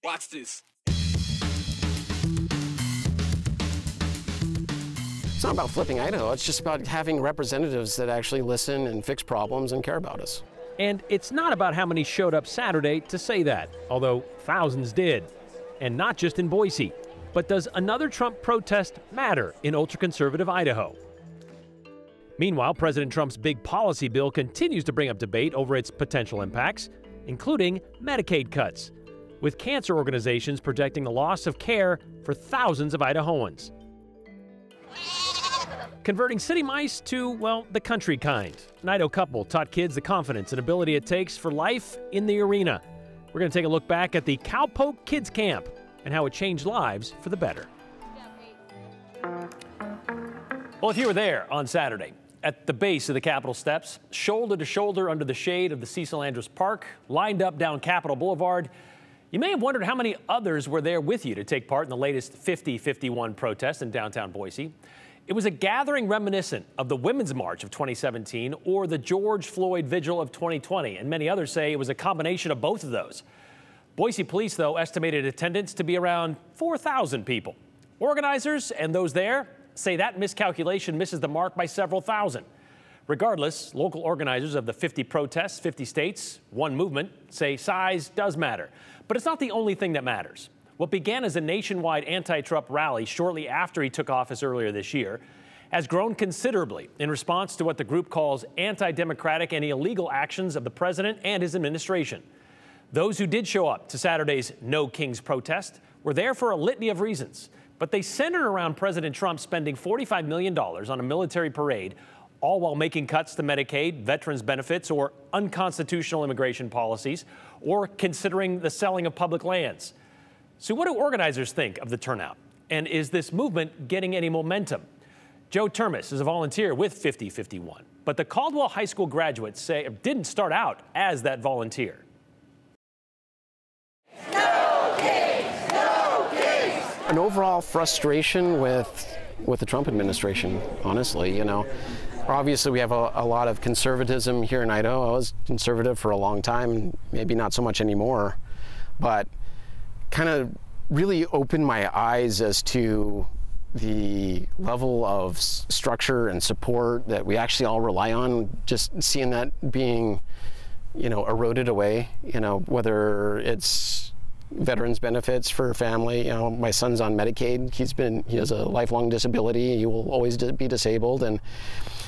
Watch this. It's not about flipping Idaho. It's just about having representatives that actually listen and fix problems and care about us. And it's not about how many showed up Saturday to say that, although thousands did. And not just in Boise. But does another Trump protest matter in ultra-conservative Idaho? Meanwhile, President Trump's big policy bill continues to bring up debate over its potential impacts, including Medicaid cuts, with cancer organizations projecting the loss of care for thousands of Idahoans. Converting city mice to, well, the country kind. An Idaho couple taught kids the confidence and ability it takes for life in the arena. We're going to take a look back at the Cowpoke Kids Camp and how it changed lives for the better. Well, if you were there on Saturday, at the base of the Capitol steps, shoulder to shoulder under the shade of the Cecil Andrus Park, lined up down Capitol Boulevard, you may have wondered how many others were there with you to take part in the latest 50-51 protest in downtown Boise. It was a gathering reminiscent of the Women's March of 2017 or the George Floyd Vigil of 2020, and many others say it was a combination of both of those. Boise police, though, estimated attendance to be around 4,000 people. Organizers and those there say that miscalculation misses the mark by several thousand. Regardless, local organizers of the 50 protests, 50 states, one movement, say size does matter. But it's not the only thing that matters. What began as a nationwide anti-Trump rally shortly after he took office earlier this year has grown considerably in response to what the group calls anti-democratic and illegal actions of the president and his administration. Those who did show up to Saturday's No Kings protest were there for a litany of reasons, but they centered around President Trump spending $45 million on a military parade, all while making cuts to Medicaid, veterans benefits, or unconstitutional immigration policies, or considering the selling of public lands. So what do organizers think of the turnout? And is this movement getting any momentum? Joe Termes is a volunteer with 5051, but the Caldwell High School graduates say it didn't start out as that volunteer. No kings! No kings! An overall frustration with the Trump administration, honestly, you know. Obviously, we have a lot of conservatism here in Idaho. I was conservative for a long time, maybe not so much anymore, but kind of really opened my eyes as to the level of structure and support that we actually all rely on, just seeing that being, you know, eroded away, you know, whether it's veterans benefits for family. You know, my son's on Medicaid. He has a lifelong disability. He will always be disabled, and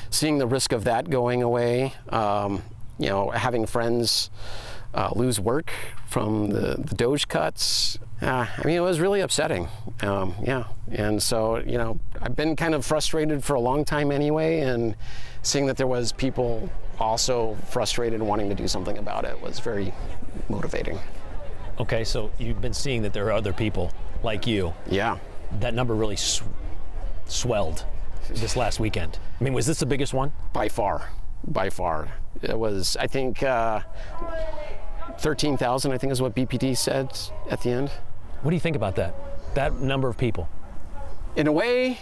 seeing the risk of that going away, you know, having friends lose work from the Doge cuts. I mean, it was really upsetting. Yeah, and so, you know, I've been kind of frustrated for a long time anyway, and seeing that there was people also frustrated and wanting to do something about it was very motivating. Okay, so you've been seeing that there are other people like you. Yeah. That number really swelled this last weekend. I mean, was this the biggest one? By far. By far. It was, I think, 13,000, I think is what BPD said at the end. What do you think about that? That number of people? In a way,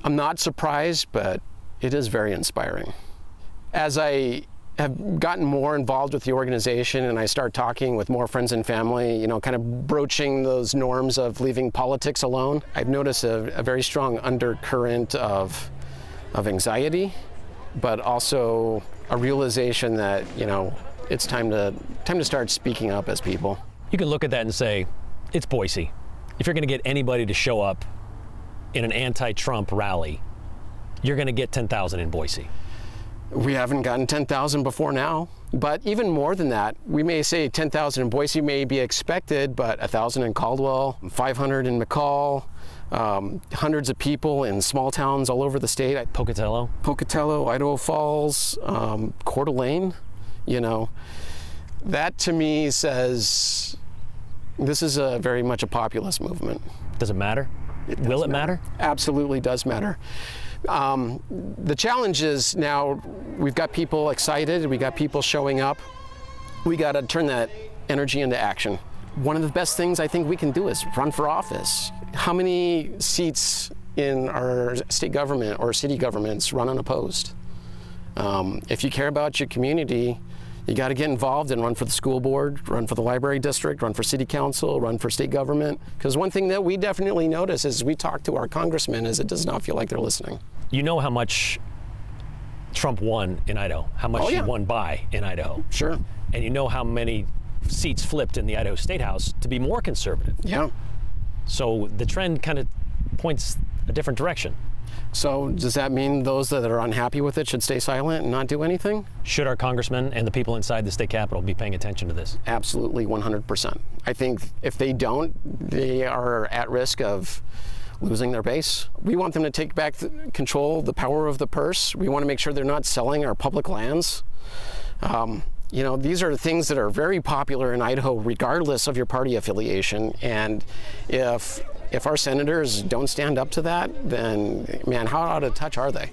I'm not surprised, but it is very inspiring. As I have gotten more involved with the organization and I start talking with more friends and family, you know, kind of broaching those norms of leaving politics alone, I've noticed a very strong undercurrent of anxiety, but also a realization that, you know, it's time to start speaking up as people. You can look at that and say, it's Boise. If you're going to get anybody to show up in an anti-Trump rally, you're going to get 10,000 in Boise. We haven't gotten 10,000 before now, but even more than that, we may say 10,000 in Boise may be expected, but 1,000 in Caldwell, 500 in McCall, hundreds of people in small towns all over the state. Pocatello, Idaho Falls, Coeur d'Alene, you know. That to me says this is very much a populist movement. Does it matter? Will it matter? Absolutely does matter. The challenge is now we've got people excited, we got people showing up. We got to turn that energy into action. One of the best things I think we can do is run for office. How many seats in our state government or city governments run unopposed? If you care about your community, You got to get involved and run for the school board, run for the library district, run for city council, run for state government. Because one thing that we definitely notice as we talk to our congressmen is it does not feel like they're listening. You know how much Trump won in Idaho, how much he won by in Idaho. Sure. And you know how many seats flipped in the Idaho State House to be more conservative. Yeah. So the trend kind of points a different direction. So does that mean those that are unhappy with it should stay silent and not do anything? Should our congressmen and the people inside the state capitol be paying attention to this? Absolutely, 100%. I think if they don't, they are at risk of losing their base. We want them to take back control, the power of the purse. We want to make sure they're not selling our public lands. You know, these are things that are very popular in Idaho, regardless of your party affiliation. And if our senators don't stand up to that, then, man, how out of touch are they?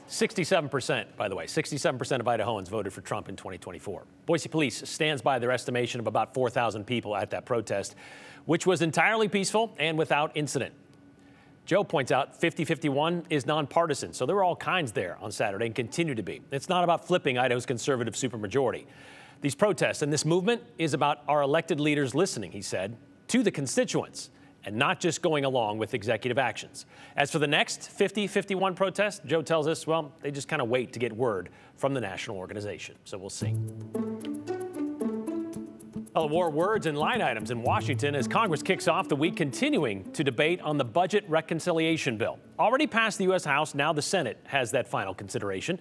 67%, by the way, 67% of Idahoans voted for Trump in 2024. Boise police stands by their estimation of about 4,000 people at that protest, which was entirely peaceful and without incident. Joe points out 50-51 is nonpartisan, so there were all kinds there on Saturday and continue to be. It's not about flipping Idaho's conservative supermajority. These protests and this movement is about our elected leaders listening, he said, to the constituents and not just going along with executive actions. As for the next 50-51 protest, Joe tells us, well, they just kind of wait to get word from the national organization. So we'll see. Well, more words and line items in Washington as Congress kicks off the week continuing to debate on the budget reconciliation bill. Already passed the U.S. House, now the Senate has that final consideration.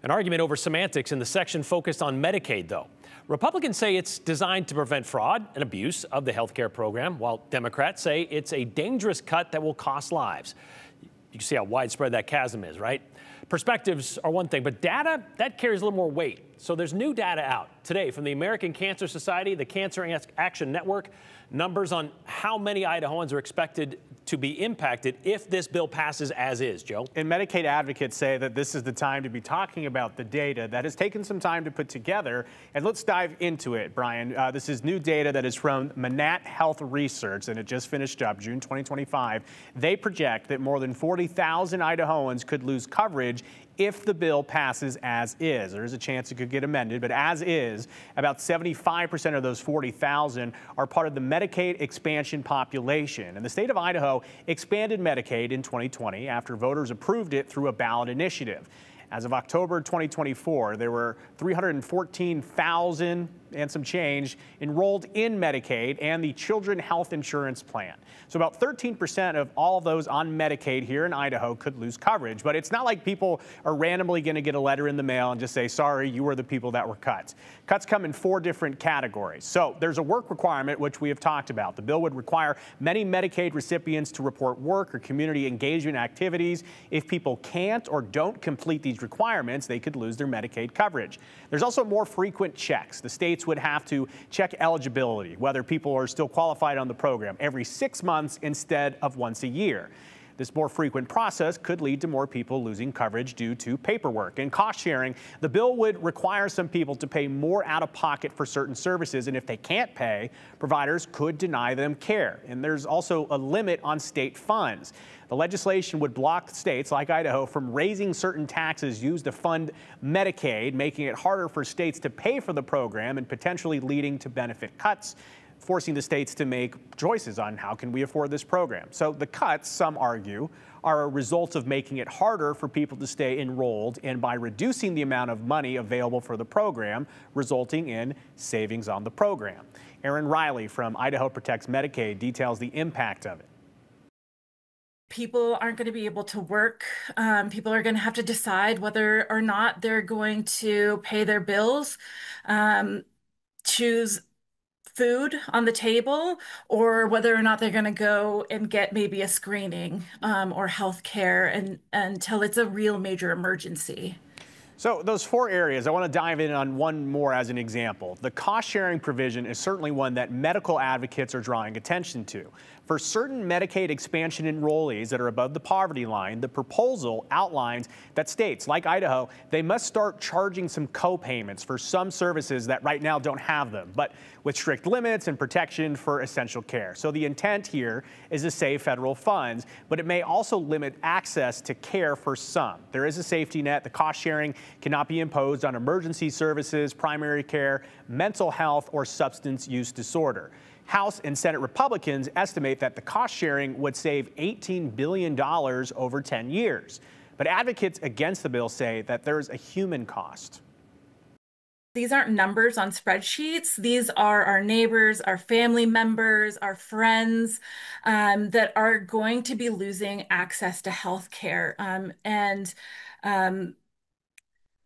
An argument over semantics in the section focused on Medicaid, though. Republicans say it's designed to prevent fraud and abuse of the health care program, while Democrats say it's a dangerous cut that will cost lives. You can see how widespread that chasm is, right? Perspectives are one thing, but data, that carries a little more weight. So there's new data out today from the American Cancer Society, the Cancer Action Network, numbers on how many Idahoans are expected to be impacted if this bill passes as is, Joe. And Medicaid advocates say that this is the time to be talking about the data that has taken some time to put together. And let's dive into it, Brian. This is new data that is from Manat Health Research, and it just finished up June 2025. They project that more than 40,000 Idahoans could lose coverage if the bill passes as is. There is a chance it could get amended, but as is, about 75% of those 40,000 are part of the Medicaid expansion population. And the state of Idaho expanded Medicaid in 2020 after voters approved it through a ballot initiative. As of October 2024, there were 314,000 and some change enrolled in Medicaid and the Children Health Insurance Plan. So about 13% of all those on Medicaid here in Idaho could lose coverage. But it's not like people are randomly going to get a letter in the mail and just say, sorry, you were the people that were cut. Cuts come in 4 different categories. So there's a work requirement, which we have talked about. The bill would require many Medicaid recipients to report work or community engagement activities. If people can't or don't complete these requirements, they could lose their Medicaid coverage. There's also more frequent checks. The states would have to check eligibility, whether people are still qualified on the program, every 6 months instead of once a year. This more frequent process could lead to more people losing coverage due to paperwork. And cost sharing, the bill would require some people to pay more out of pocket for certain services, and if they can't pay, providers could deny them care. And there's also a limit on state funds. The legislation would block states like Idaho from raising certain taxes used to fund Medicaid, making it harder for states to pay for the program and potentially leading to benefit cuts, forcing the states to make choices on how can we afford this program. So the cuts, some argue, are a result of making it harder for people to stay enrolled and by reducing the amount of money available for the program, resulting in savings on the program. Erin Riley from Idaho Protects Medicaid details the impact of it. People aren't going to be able to work. People are going to have to decide whether or not they're going to pay their bills, choose food on the table, or whether or not they're going to go and get maybe a screening or health care until it's a real major emergency. So those 4 areas, I want to dive in on one more as an example. The cost-sharing provision is certainly one that medical advocates are drawing attention to. For certain Medicaid expansion enrollees that are above the poverty line, the proposal outlines that states like Idaho, they must start charging some co-payments for some services that right now don't have them, but with strict limits and protection for essential care. So the intent here is to save federal funds, but it may also limit access to care for some. There is a safety net. The cost sharing cannot be imposed on emergency services, primary care, mental health, or substance use disorder. House and Senate Republicans estimate that the cost sharing would save $18 billion over 10 years. But advocates against the bill say that there's a human cost. These aren't numbers on spreadsheets. These are our neighbors, our family members, our friends that are going to be losing access to health care.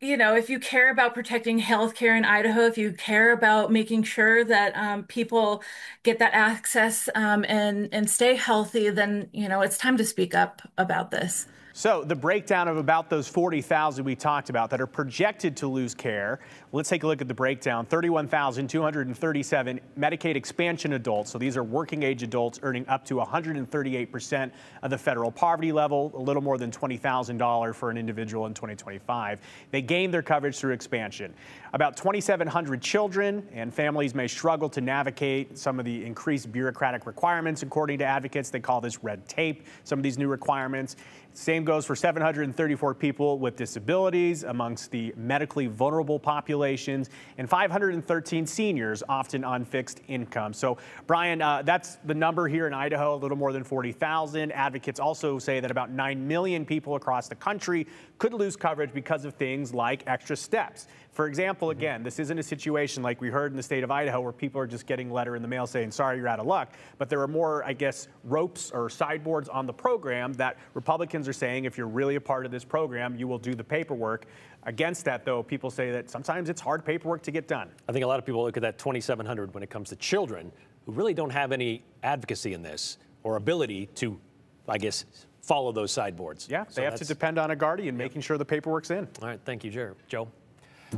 You know, if you care about protecting healthcare in Idaho, if you care about making sure that people get that access and stay healthy, then, you know, it's time to speak up about this. So the breakdown of about those 40,000 we talked about that are projected to lose care. Let's take a look at the breakdown. 31,237 Medicaid expansion adults. So these are working age adults earning up to 138% of the federal poverty level, a little more than $20,000 for an individual in 2025. They gained their coverage through expansion. About 2,700 children and families may struggle to navigate some of the increased bureaucratic requirements, according to advocates. They call this red tape, some of these new requirements. Same goes for 734 people with disabilities amongst the medically vulnerable populations and 513 seniors, often on fixed income. So, Brian, that's the number here in Idaho, a little more than 40,000. Advocates also say that about 9 million people across the country could lose coverage because of things like extra steps. For example, again, this isn't a situation like we heard in the state of Idaho where people are just getting a letter in the mail saying, sorry, you're out of luck. But there are more, I guess, ropes or sideboards on the program that Republicans are saying if you're really a part of this program, you will do the paperwork. Against that, though, people say that sometimes it's hard paperwork to get done. I think a lot of people look at that 2,700 when it comes to children who really don't have any advocacy in this or ability to, I guess, follow those sideboards. Yeah, they have to depend on a guardian making sure the paperwork's in. All right, thank you, Joe.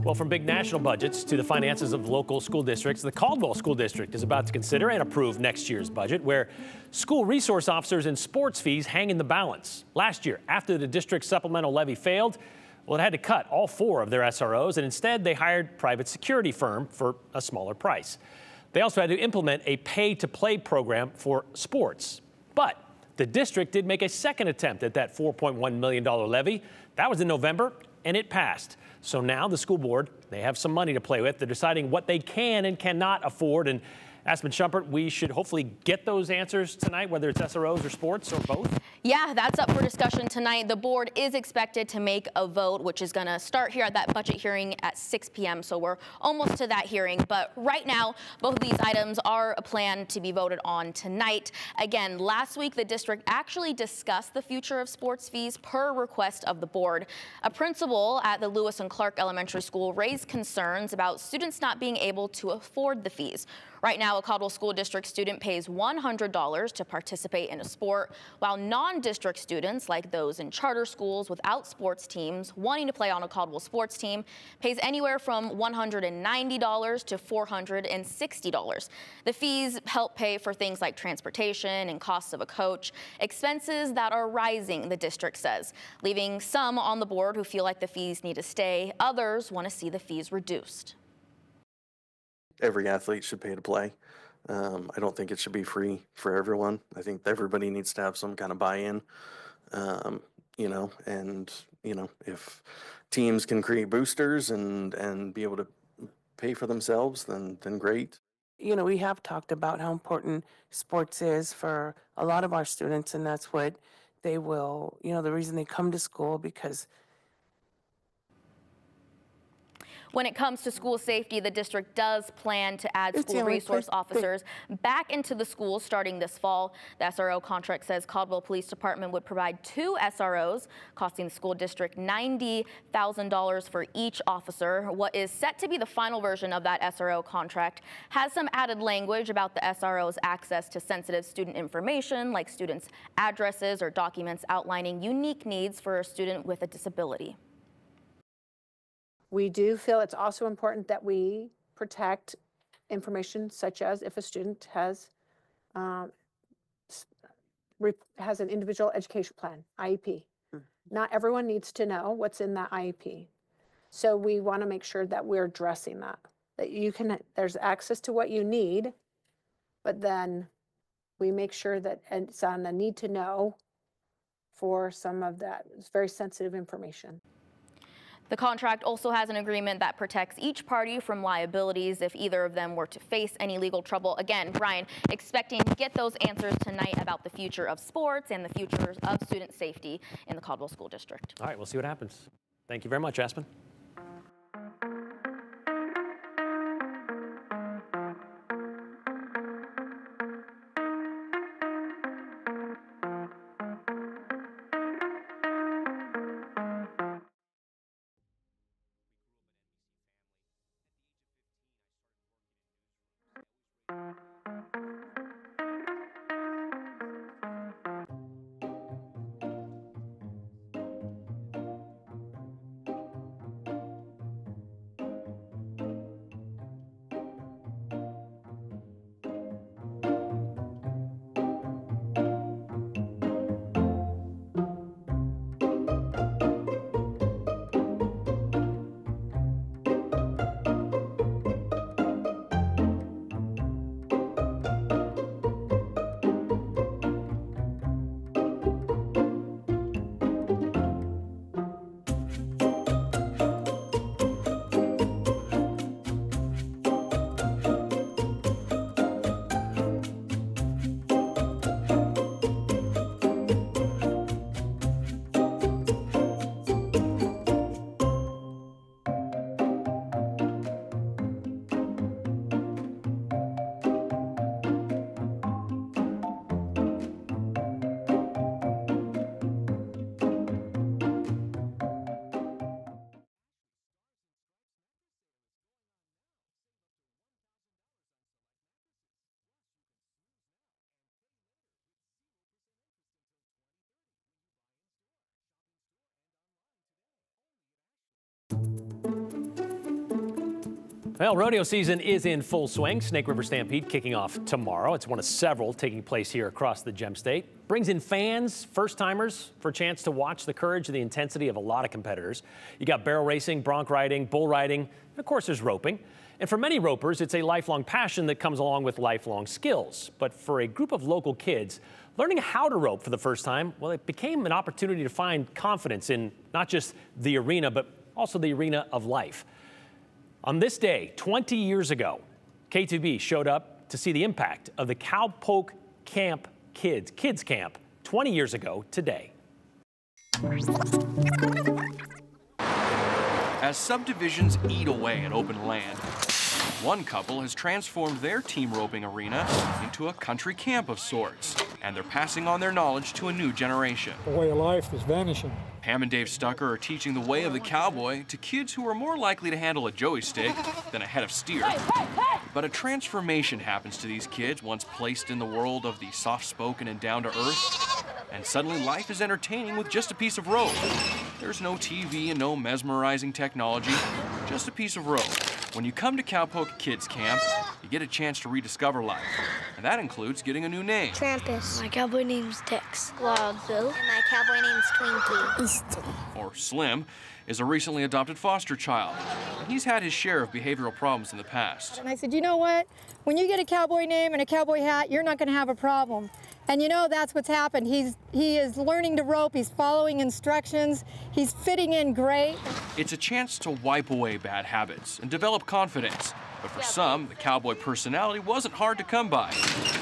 Well, from big national budgets to the finances of local school districts, the Caldwell School District is about to consider and approve next year's budget, where school resource officers and sports fees hang in the balance. Last year, after the district's supplemental levy failed, well, it had to cut all 4 of their SROs, and instead they hired a private security firm for a smaller price. They also had to implement a pay-to-play program for sports. But the district did make a second attempt at that $4.1 million levy. That was in November, and it passed. So now the school board, they have some money to play with. They're deciding what they can and cannot afford. And Aspen Shumpert, we should hopefully get those answers tonight, whether it's SROs or sports or both. Yeah, that's up for discussion tonight. The board is expected to make a vote, which is going to start here at that budget hearing at 6 p.m. So we're almost to that hearing. But right now, both of these items are planned to be voted on tonight. Again, last week, the district actually discussed the future of sports fees per request of the board. A principal at the Lewis and Clark Elementary School raised concerns about students not being able to afford the fees. Right now, a Caldwell School District student pays $100 to participate in a sport, while non-district students, like those in charter schools without sports teams wanting to play on a Caldwell sports team, pays anywhere from $190 to $460. The fees help pay for things like transportation and costs of a coach, expenses that are rising, the district says, leaving some on the board who feel like the fees need to stay. Others want to see the fees reduced. Every athlete should pay to play. I don't think it should be free for everyone. I think everybody needs to have some kind of buy-in, if teams can create boosters and be able to pay for themselves, then great. We have talked about how important sports is for a lot of our students, and that's what they will, the reason they come to school, because when it comes to school safety, the district does plan to add school resource officers back into the schools starting this fall. The SRO contract says Caldwell Police Department would provide 2 SROs, costing the school district $90,000 for each officer. What is set to be the final version of that SRO contract has some added language about the SRO's access to sensitive student information, like students' addresses or documents outlining unique needs for a student with a disability. We do feel it's also important that we protect information such as if a student has an individual education plan, IEP. Not everyone needs to know what's in that IEP. So we want to make sure that we're addressing that there's access to what you need, but then we make sure that it's on the need to know for some of that very sensitive information. The contract also has an agreement that protects each party from liabilities if either of them were to face any legal trouble. Again, Brian, expecting to get those answers tonight about the future of sports and the future of student safety in the Caldwell School District. All right, we'll see what happens. Thank you very much, Aspen. Well, rodeo season is in full swing. Snake River Stampede kicking off tomorrow. It's one of several taking place here across the Gem State. Brings in fans, first-timers, for a chance to watch the courage and the intensity of a lot of competitors. You got barrel racing, bronc riding, bull riding, and of course there's roping. And for many ropers, it's a lifelong passion that comes along with lifelong skills. But for a group of local kids, learning how to rope for the first time, well, it became an opportunity to find confidence in not just the arena, but also the arena of life. On this day, 20 years ago, K2B showed up to see the impact of the Cowpoke Camp Kids Camp 20 years ago today. As subdivisions eat away at open land, one couple has transformed their team roping arena into a country camp of sorts, and they're passing on their knowledge to a new generation. The way of life is vanishing. Pam and Dave Stucker are teaching the way of the cowboy to kids who are more likely to handle a joey stick than a head of steer. But a transformation happens to these kids once placed in the world of the soft-spoken and down-to-earth, and suddenly life is entertaining with just a piece of rope. There's no TV and no mesmerizing technology, just a piece of rope. When you come to Cowpoke Kids Camp, you get a chance to rediscover life. And that includes getting a new name. Trampus. My cowboy name's Tex. Wild Bill. And my cowboy name's Twinkie. Easton. Or Slim is a recently adopted foster child. And he's had his share of behavioral problems in the past. And I said, you know what? When you get a cowboy name and a cowboy hat, you're not going to have a problem. And you know, that's what's happened. He is learning to rope, he's following instructions, he's fitting in great. It's a chance to wipe away bad habits and develop confidence. But for some, the cowboy personality wasn't hard to come by.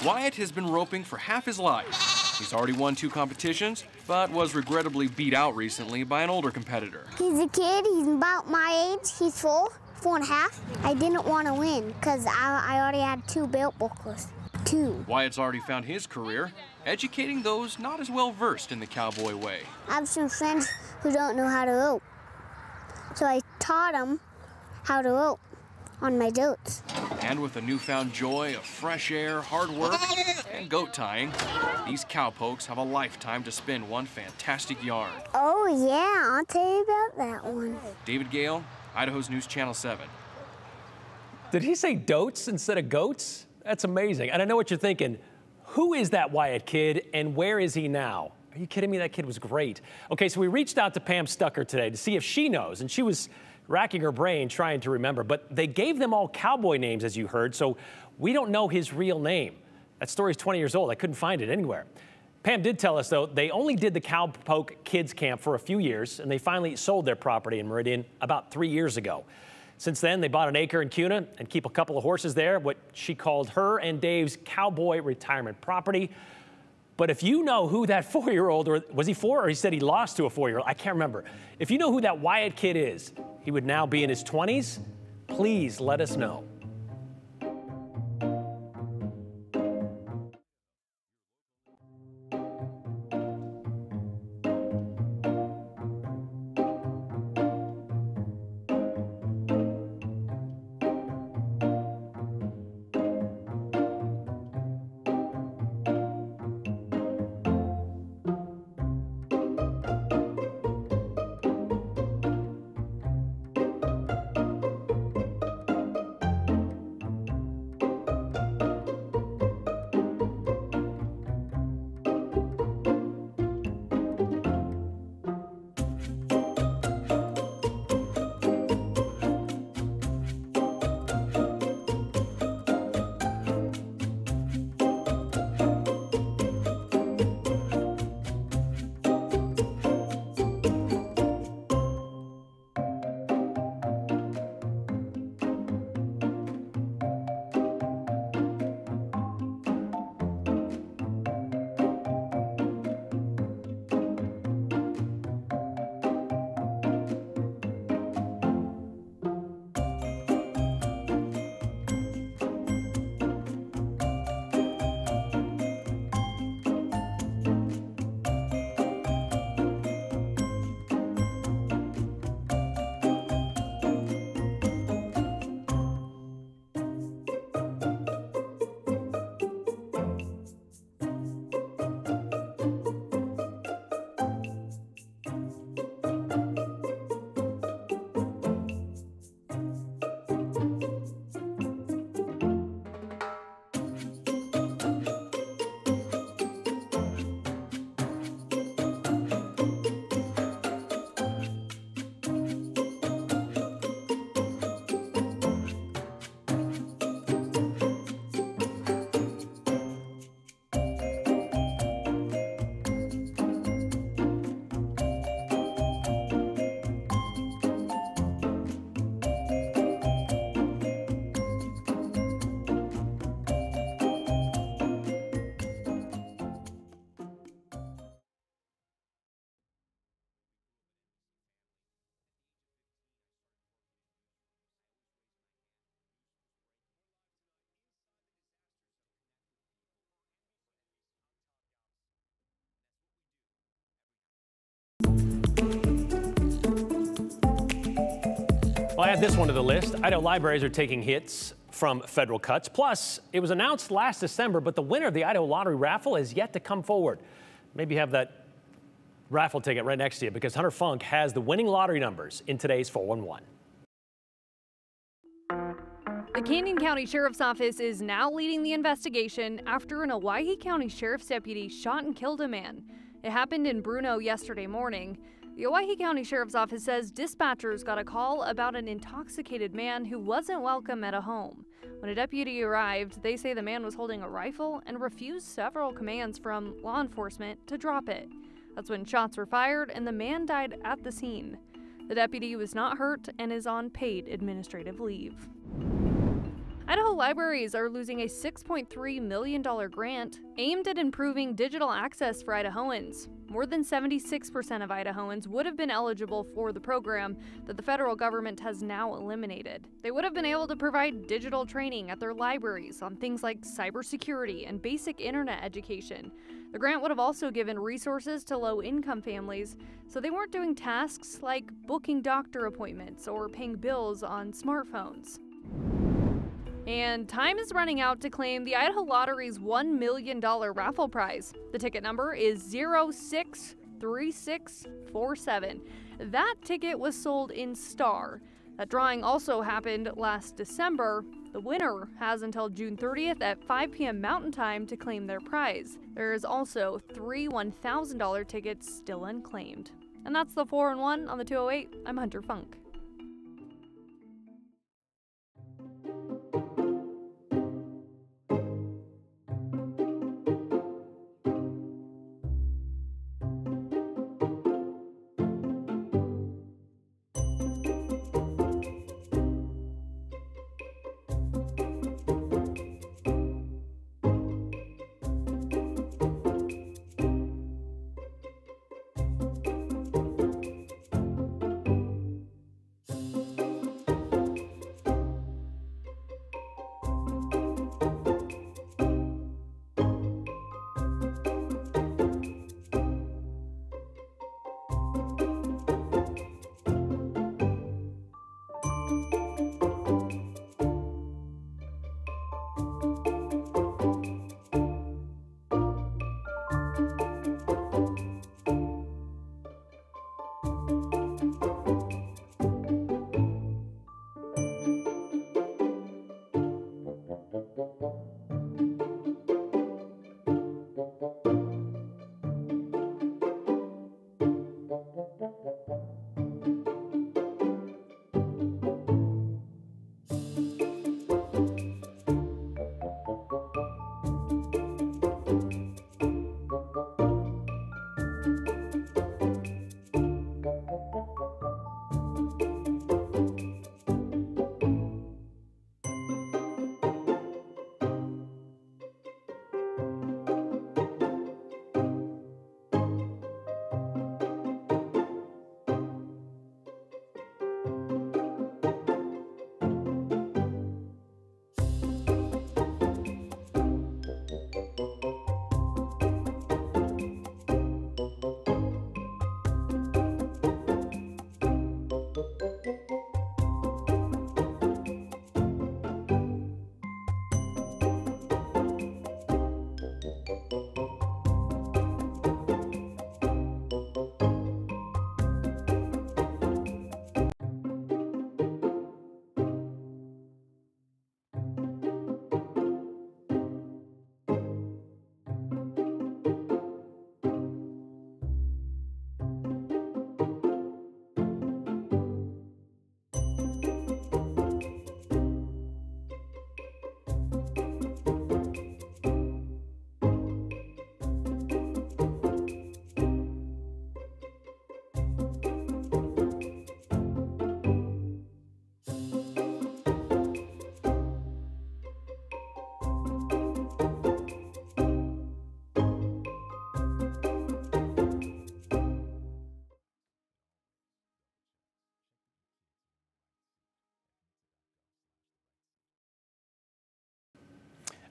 Wyatt has been roping for half his life. He's already won 2 competitions, but was regrettably beat out recently by an older competitor. He's a kid, he's about my age, he's 4 and a half. I didn't want to win because I already had 2 belt buckles. 2. Wyatt's already found his career, educating those not as well versed in the cowboy way. I have some friends who don't know how to rope, so I taught them how to rope on my goats. And with a newfound joy of fresh air, hard work, and goat tying, these cowpokes have a lifetime to spin one fantastic yarn. Oh yeah, I'll tell you about that one. David Gale, Idaho's News Channel 7. Did he say dotes instead of goats? That's amazing. And I know what you're thinking. Who is that Wyatt kid and where is he now? Are you kidding me? That kid was great. Okay, so we reached out to Pam Stucker today to see if she knows, and she was racking her brain trying to remember, but they gave them all cowboy names, as you heard, so we don't know his real name. That story's 20 years old. I couldn't find it anywhere. Pam did tell us, though, they only did the Cowpoke Kids Camp for a few years, and they finally sold their property in Meridian about 3 years ago. Since then, they bought an acre in Kuna and keep a couple of horses there, what she called her and Dave's cowboy retirement property. But if you know who that 4-year-old, or was he 4, or he said he lost to a 4-year-old? I can't remember. If you know who that Wyatt kid is, he would now be in his 20s. Please let us know. Well, I add this one to the list. Idaho libraries are taking hits from federal cuts. Plus, it was announced last December, but the winner of the Idaho Lottery raffle has yet to come forward. Maybe you have that raffle ticket right next to you, because Hunter Funk has the winning lottery numbers in today's 411. The Canyon County Sheriff's Office is now leading the investigation after an Owyhee County Sheriff's deputy shot and killed a man. It happened in Bruno yesterday morning. The Owyhee County Sheriff's Office says dispatchers got a call about an intoxicated man who wasn't welcome at a home. When a deputy arrived, they say the man was holding a rifle and refused several commands from law enforcement to drop it. That's when shots were fired and the man died at the scene. The deputy was not hurt and is on paid administrative leave. Idaho libraries are losing a $6.3 million grant aimed at improving digital access for Idahoans. More than 76% of Idahoans would have been eligible for the program that the federal government has now eliminated. They would have been able to provide digital training at their libraries on things like cybersecurity and basic internet education. The grant would have also given resources to low-income families, so they weren't doing tasks like booking doctor appointments or paying bills on smartphones. And time is running out to claim the Idaho Lottery's $1 million raffle prize. The ticket number is 063647. That ticket was sold in Star. That drawing also happened last December. The winner has until June 30th at 5 p.m. Mountain Time to claim their prize. There is also 3 $1,000 tickets still unclaimed. And that's the 4-1 on the 208. I'm Hunter Funk.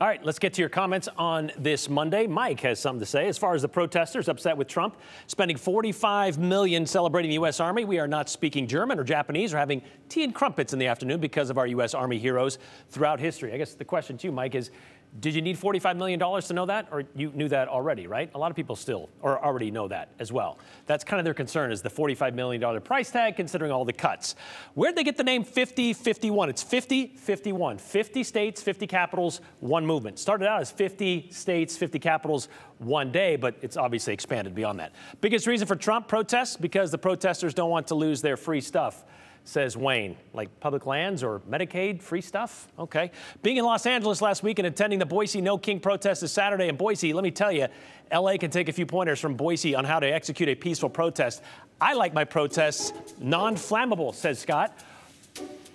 All right, let's get to your comments on this Monday. Mike has something to say. As far as the protesters upset with Trump spending $45 million celebrating the U.S. Army, we are not speaking German or Japanese or having tea and crumpets in the afternoon because of our U.S. Army heroes throughout history. I guess the question to you, Mike, is did you need $45 million to know that? Or you knew that already, right? A lot of people still or already know that as well. That's kind of their concern is the $45 million price tag, considering all the cuts. Where'd they get the name 50-51? It's 50-51. 50 states, 50 capitals, one movement. Started out as 50 states, 50 capitals, one day, but it's obviously expanded beyond that. Biggest reason for Trump protests? Because the protesters don't want to lose their free stuff, says Wayne. Like public lands or Medicaid, free stuff? Okay. Being in Los Angeles last week and attending the Boise No King protest this Saturday in Boise, let me tell you, LA can take a few pointers from Boise on how to execute a peaceful protest. I like my protests non-flammable, says Scott.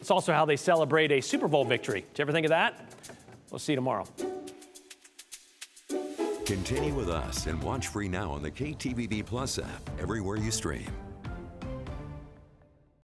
It's also how they celebrate a Super Bowl victory. Did you ever think of that? We'll see you tomorrow. Continue with us and watch free now on the KTVB Plus app everywhere you stream.